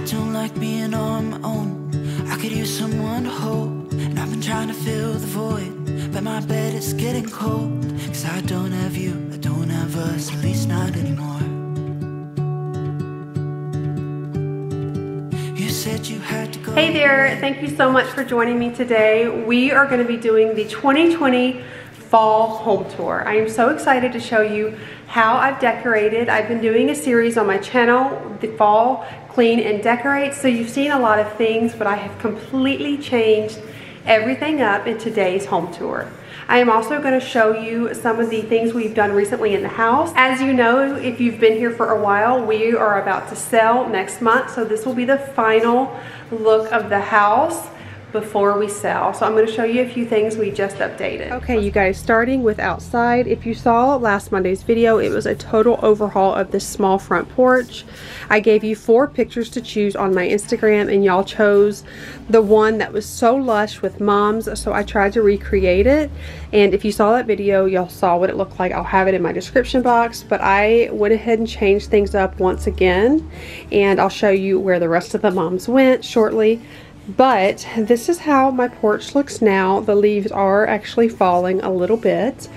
don't like being on my own. I could use someone to hold, and I've been trying to fill the void, but my bed is getting cold. Cause I don't have you, I don't have us, at least not anymore. You said you had to go. Hey there, thank you so much for joining me today. We are going to be doing the 2020 fall home tour. I am so excited to show you how I've decorated. I've been doing a series on my channel, the fall clean and decorate. So you've seen a lot of things, but I have completely changed everything up in today's home tour. I am also going to show you some of the things we've done recently in the house. As you know, if you've been here for a while, we are about to sell next month. So this will be the final look of the house before we sell. So I'm going to show you a few things we just updated. Okay, you guys, starting with outside. If you saw last Monday's video, it was a total overhaul of this small front porch. I gave you 4 pictures to choose on my Instagram, and y'all chose the one that was so lush with mums, so I tried to recreate it. And if you saw that video, y'all saw what it looked like. I'll have it in my description box, but I went ahead and changed things up once again, and I'll show you where the rest of the mums went shortly. But this is how my porch looks now. The leaves are actually falling a little bit.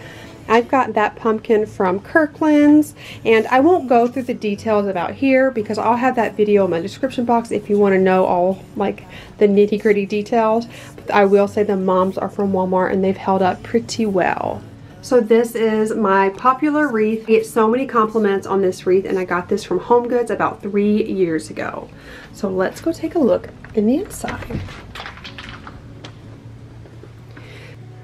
I've got that pumpkin from Kirkland's, and I won't go through the details about here because I'll have that video in my description box if you want to know all like the nitty-gritty details. But I will say the mums are from Walmart and they've held up pretty well. So this is my popular wreath. I get so many compliments on this wreath, and I got this from Home Goods about 3 years ago. So let's go take a look in the inside.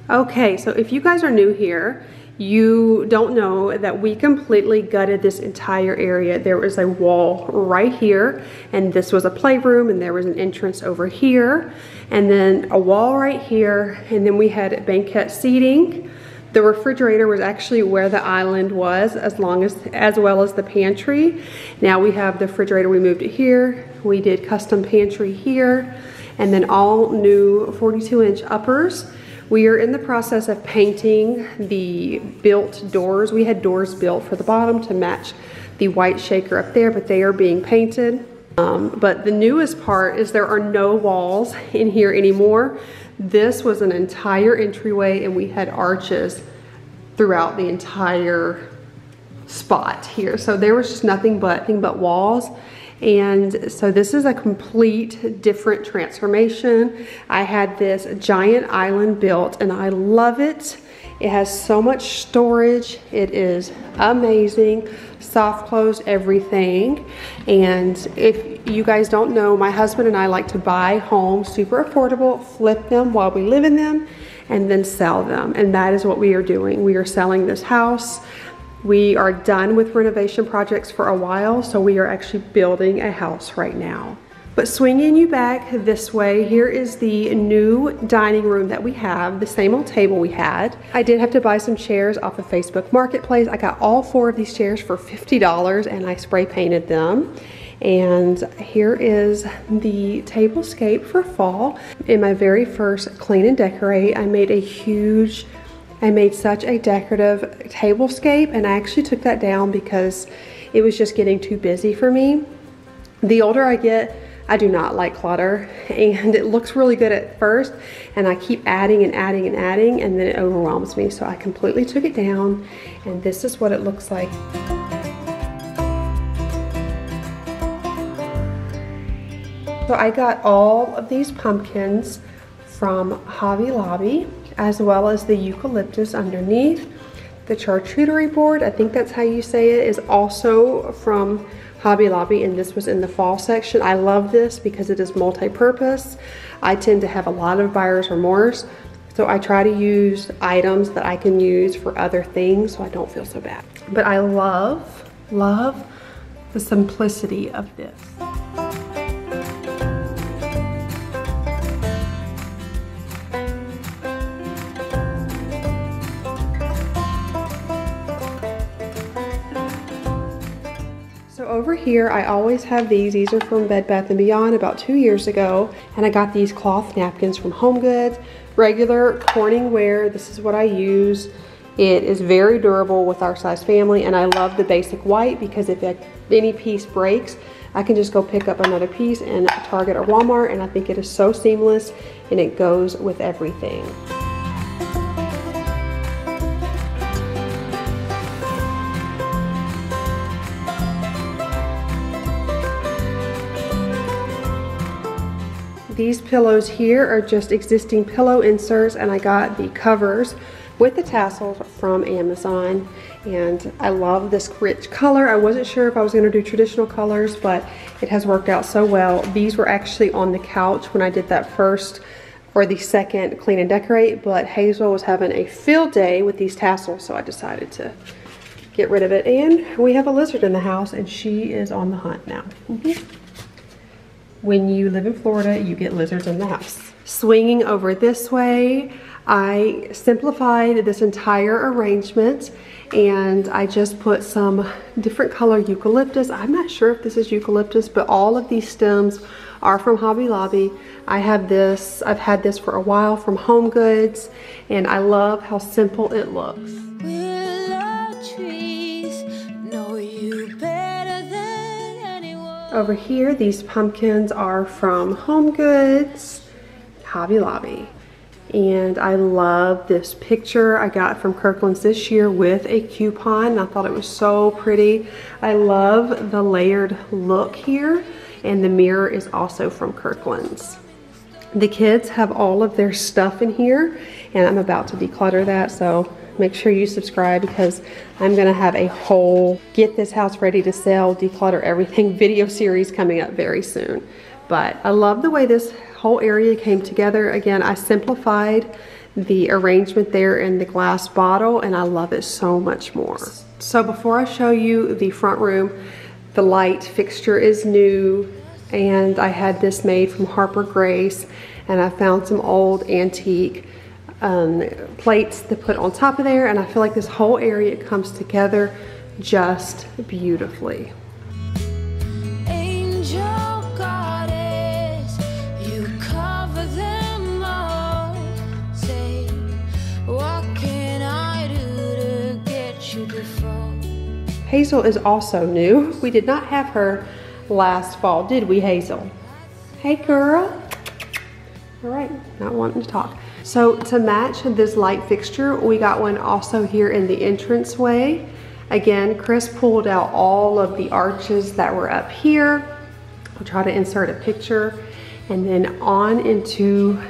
Okay, so if you guys are new here, you don't know that we completely gutted this entire area. There was a wall right here, and this was a playroom, and there was an entrance over here, and then a wall right here, and then we had banquette seating. The refrigerator was actually where the island was, as well as the pantry. Now we have the refrigerator, we moved it here. We did custom pantry here, and then all new 42-inch uppers. We are in the process of painting the built doors. We had doors built for the bottom to match the white shaker up there, but they are being painted. But the newest part is there are no walls in here anymore. This was an entire entryway, and we had arches throughout the entire spot here. So there was just nothing but walls. And so this is a complete different transformation. I had this giant island built, and I love it. It has so much storage. It is amazing. Soft close everything. And if you guys don't know, my husband and I like to buy homes super affordable, flip them while we live in them, and then sell them. And that is what we are doing. We are selling this house. We are done with renovation projects for a while, so we are actually building a house right now. But swinging you back this way, here is the new dining room that we have, the same old table we had. I did have to buy some chairs off of Facebook Marketplace. I got all 4 of these chairs for $50, and I spray painted them. And here is the tablescape for fall. In my very first clean and decorate, I made such a decorative tablescape, and I actually took that down because it was just getting too busy for me. The older I get, I do not like clutter, and it looks really good at first, and I keep adding and adding and adding, and then it overwhelms me. So I completely took it down, and this is what it looks like. So I got all of these pumpkins from Hobby Lobby, as well as the eucalyptus underneath. The charcuterie board, I think that's how you say it, is also from Hobby Lobby, and this was in the fall section. I love this because it is multi-purpose. I tend to have a lot of buyer's remorse, so I try to use items that I can use for other things so I don't feel so bad. But I love the simplicity of this. So over here, I always have these. These are from Bed Bath & Beyond about 2 years ago. And I got these cloth napkins from Home Goods. Regular Corning wear, this is what I use. It is very durable with our size family, and I love the basic white because if any piece breaks, I can just go pick up another piece in Target or Walmart, and I think it is so seamless and it goes with everything. These pillows here are just existing pillow inserts, and I got the covers with the tassels from Amazon, and I love this rich color. I wasn't sure if I was going to do traditional colors, but it has worked out so well. These were actually on the couch when I did that first or the second clean and decorate, but Hazel was having a field day with these tassels, so I decided to get rid of it. And we have a lizard in the house, and she is on the hunt now. When you live in Florida, you get lizards in the house. Swinging over this way, I simplified this entire arrangement, and I just put some different color eucalyptus. I'm not sure if this is eucalyptus, but all of these stems are from Hobby Lobby. I've had this for a while from Home Goods, and I love how simple it looks. Over here, these pumpkins are from Home Goods, Hobby Lobby. And I love this picture I got from Kirkland's this year with a coupon. I thought it was so pretty. I love the layered look here, and the mirror is also from Kirkland's. The kids have all of their stuff in here, and I'm about to declutter that, so make sure you subscribe because I'm gonna have a whole get this house ready to sell, declutter everything video series coming up very soon. But I love the way this whole area came together. Again, I simplified the arrangement there in the glass bottle, and I love it so much more. So before I show you the front room, the light fixture is new, and I had this made from Harper Grace, and I found some old antique plates to put on top of there, and I feel like this whole area comes together just beautifully. Angel goddess, you cover them all. Say, what can I do to get you to fall? Hazel is also new. We did not have her last fall, did we, Hazel? Hey girl. All right, not wanting to talk. So to match this light fixture, we got one also here in the entranceway. Again, Chris pulled out all of the arches that were up here. I'll try to insert a picture. And then on into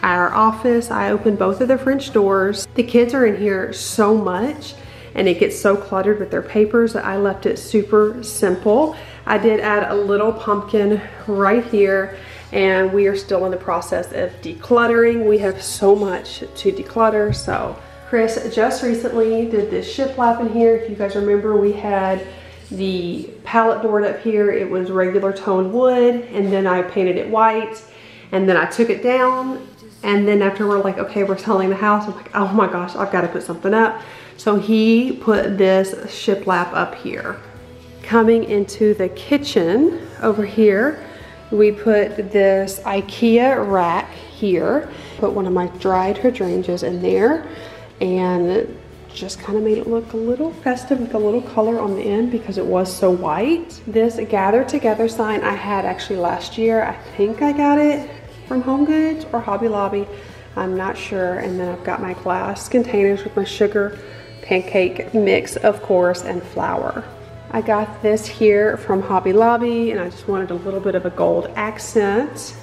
our office, I opened both of the French doors. The kids are in here so much, and it gets so cluttered with their papers that I left it super simple. I did add a little pumpkin right here, and we are still in the process of decluttering. We have so much to declutter. So Chris just recently did this shiplap in here. If you guys remember, we had the pallet board up here. It was regular toned wood, and then I painted it white, and then I took it down, and then after we're like, okay, we're selling the house, I'm like, oh my gosh, I've got to put something up. So he put this shiplap up here. Coming into the kitchen over here, we put this IKEA rack here. Put one of my dried hydrangeas in there, and just kind of made it look a little festive with a little color on the end because it was so white. This Gather Together sign I had actually last year. I think I got it from Home Goods or Hobby Lobby. I'm not sure. And then I've got my glass containers with my sugar pancake mix, of course, and flour. I got this here from Hobby Lobby, and I just wanted a little bit of a gold accent.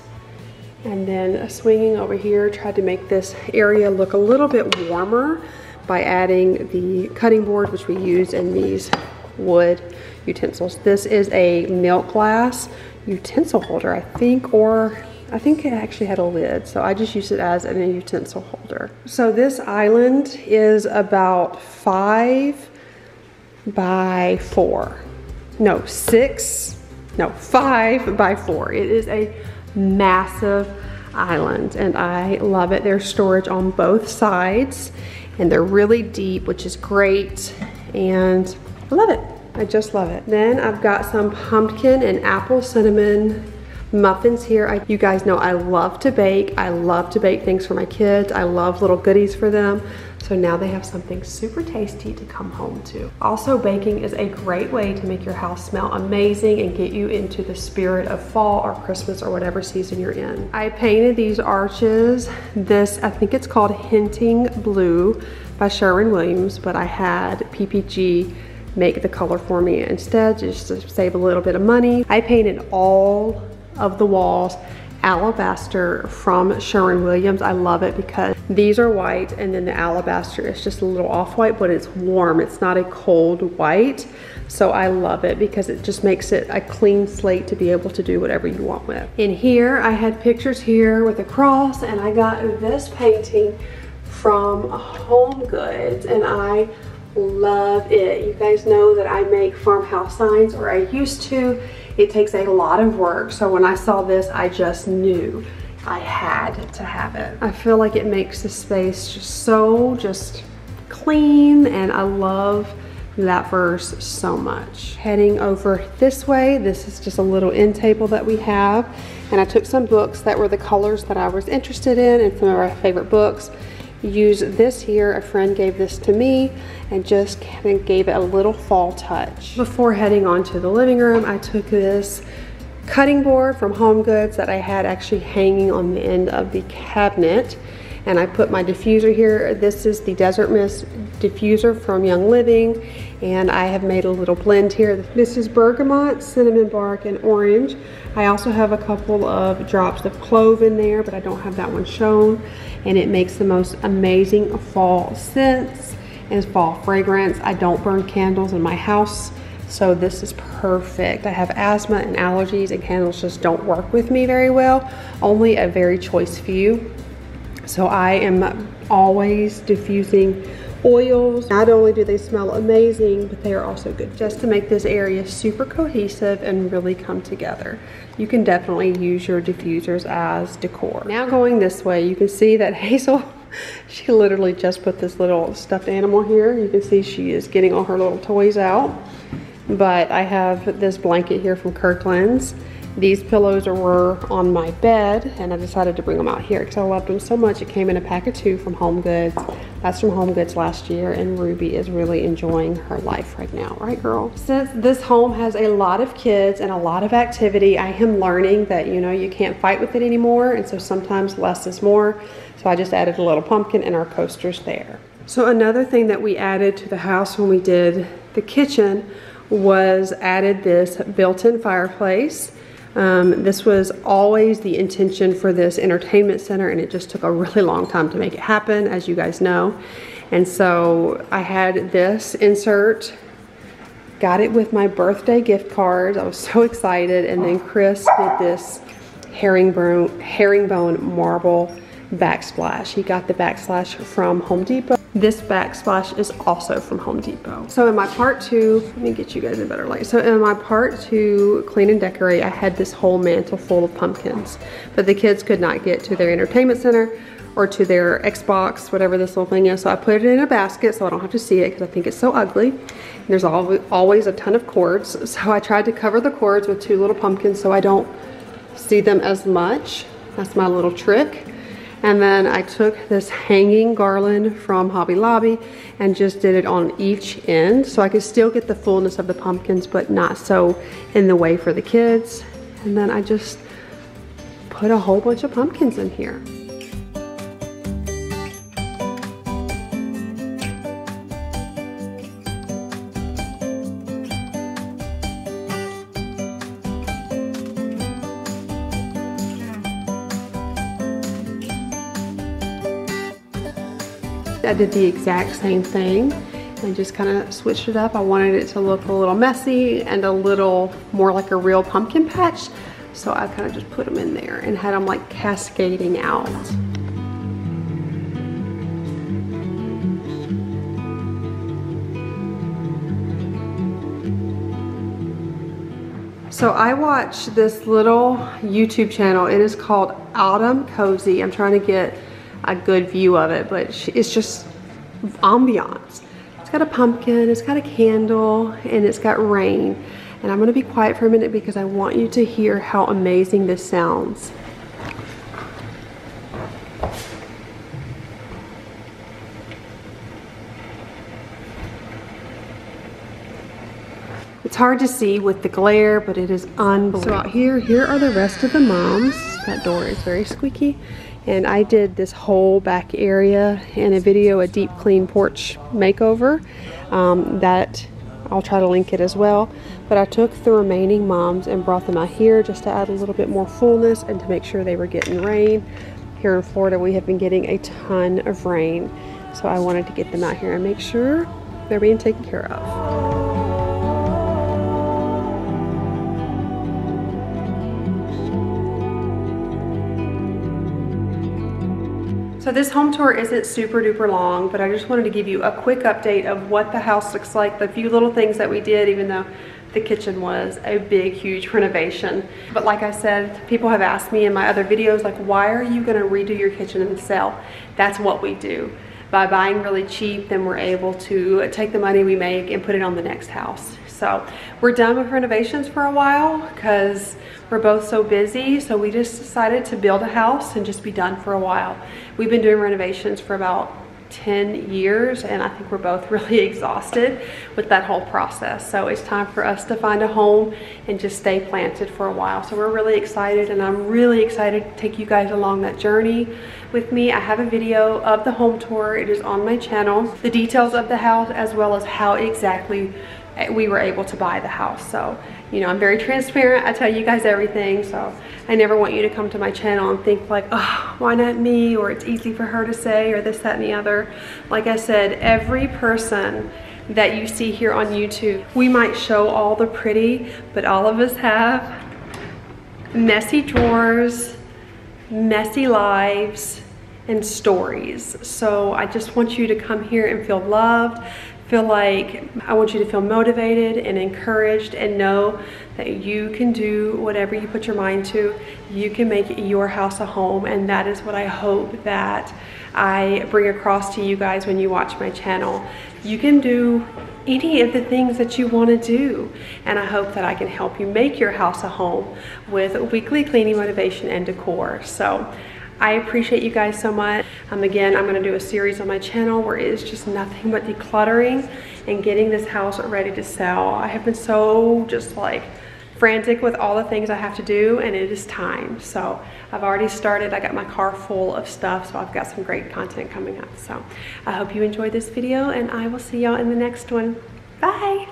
And then swinging over here, tried to make this area look a little bit warmer by adding the cutting board, which we use in these wood utensils. This is a milk glass utensil holder, I think, or I think it actually had a lid, so I just used it as an utensil holder. So this island is about 5 by 4. No, 5 by 4. It is a massive island, and I love it. There's storage on both sides, and they're really deep, which is great, and I love it. I just love it. Then I've got some pumpkin and apple cinnamon muffins here. You guys know I love to bake. I love to bake things for my kids. I love little goodies for them. So now they have something super tasty to come home to. Also, baking is a great way to make your house smell amazing and get you into the spirit of fall or Christmas or whatever season you're in. I painted these arches. This, I think it's called Hinting Blue by Sherwin-Williams, but I had PPG make the color for me instead, just to save a little bit of money. I painted all of the walls alabaster from Sherwin-Williams. I love it because these are white and then the alabaster is just a little off-white, but it's warm. It's not a cold white. So I love it because it just makes it a clean slate to be able to do whatever you want with. In here, I had pictures here with a cross, and I got this painting from Home Goods, and I love it. You guys know that I make farmhouse signs, or I used to. It takes a lot of work, so when I saw this, I just knew I had to have it. I feel like it makes the space just clean, and I love that verse so much. Heading over this way, this is just a little end table that we have, and I took some books that were the colors that I was interested in and some of our favorite books. Use this here, a friend gave this to me, and just kind of gave it a little fall touch. Before heading on to the living room, I took this cutting board from Home Goods that I had actually hanging on the end of the cabinet, and I put my diffuser here. This is the Desert Mist diffuser from Young Living, and I have made a little blend here. This is bergamot, cinnamon bark, and orange. I also have a couple of drops of clove in there, but I don't have that one shown, and it makes the most amazing fall scents and fall fragrance. I don't burn candles in my house, so this is perfect. I have asthma and allergies, and candles just don't work with me very well, only a very choice few. So I am always diffusing oils. Not only do they smell amazing, but they are also good just to make this area super cohesive and really come together. You can definitely use your diffusers as decor. Now going this way, you can see that Hazel, she literally just put this little stuffed animal here. You can see she is getting all her little toys out. But I have this blanket here from Kirkland's. These pillows were on my bed, and I decided to bring them out here because I loved them so much. It came in a pack of 2 from Home Goods. That's from Home Goods last year, and Ruby is really enjoying her life right now, right girl? Since this home has a lot of kids and a lot of activity, I am learning that, you know, you can't fight with it anymore, and so sometimes less is more. So I just added a little pumpkin and our coasters there. So another thing that we added to the house when we did the kitchen was added this built-in fireplace. This was always the intention for this entertainment center, and it just took a really long time to make it happen, as you guys know. And so I had this insert, got it with my birthday gift card. I was so excited. And then Chris did this herringbone marble backsplash. He got the backsplash from Home Depot. This backsplash is also from Home Depot. So in my part 2, let me get you guys a better light. So in my part 2, clean and decorate, I had this whole mantle full of pumpkins, but the kids could not get to their entertainment center or to their Xbox, whatever this little thing is. So I put it in a basket so I don't have to see it because I think it's so ugly. And there's always a ton of cords. So I tried to cover the cords with 2 little pumpkins so I don't see them as much. That's my little trick. And then I took this hanging garland from Hobby Lobby and just did it on each end so I could still get the fullness of the pumpkins, but not so in the way for the kids. And then I just put a whole bunch of pumpkins in here. I did the exact same thing and just kind of switched it up. I wanted it to look a little messy and a little more like a real pumpkin patch. So I kind of just put them in there and had them like cascading out. So I watched this little YouTube channel. It is called Autumn Cozy. I'm trying to get a good view of it, but it's just ambiance. It's got a pumpkin, it's got a candle, and it's got rain. And I'm gonna be quiet for a minute because I want you to hear how amazing this sounds. It's hard to see with the glare, but it is unbelievable. So out here are the rest of the moms. That door is very squeaky. And I did this whole back area in a video, a deep clean porch makeover. That I'll try to link it as well. But I took the remaining moms and brought them out here just to add a little bit more fullness and to make sure they were getting rain. Here in Florida, we have been getting a ton of rain. So I wanted to get them out here and make sure they're being taken care of. So this home tour isn't super duper long, but I just wanted to give you a quick update of what the house looks like, the few little things that we did, even though the kitchen was a big, huge renovation. But like I said, people have asked me in my other videos, like, why are you gonna redo your kitchen and sell? That's what we do. By buying really cheap, then we're able to take the money we make and put it on the next house. So we're done with renovations for a while because we're both so busy. So we just decided to build a house and just be done for a while. We've been doing renovations for about 10 years and I think we're both really exhausted with that whole process. So it's time for us to find a home and just stay planted for a while. So we're really excited, and I'm really excited to take you guys along that journey with me. I have a video of the home tour. It is on my channel. The details of the house as well as how exactly we were able to buy the house. So, you know, I'm very transparent. I tell you guys everything. So I never want you to come to my channel and think like, oh, why not me? Or it's easy for her to say, or this, that, and the other. Like I said, every person that you see here on YouTube, we might show all the pretty, but all of us have messy drawers, messy lives, and stories. So I just want you to come here and feel loved. I want you to feel motivated and encouraged and know that you can do whatever you put your mind to. You can make your house a home, and that is what I hope that I bring across to you guys when you watch my channel. You can do any of the things that you want to do, and I hope that I can help you make your house a home with weekly cleaning motivation and decor. So I appreciate you guys so much. Again, I'm going to do a series on my channel where it is just nothing but decluttering and getting this house ready to sell. I have been so just like frantic with all the things I have to do, and it is time. So I've already started. I got my car full of stuff, so I've got some great content coming up. So I hope you enjoyed this video, and I will see y'all in the next one. Bye.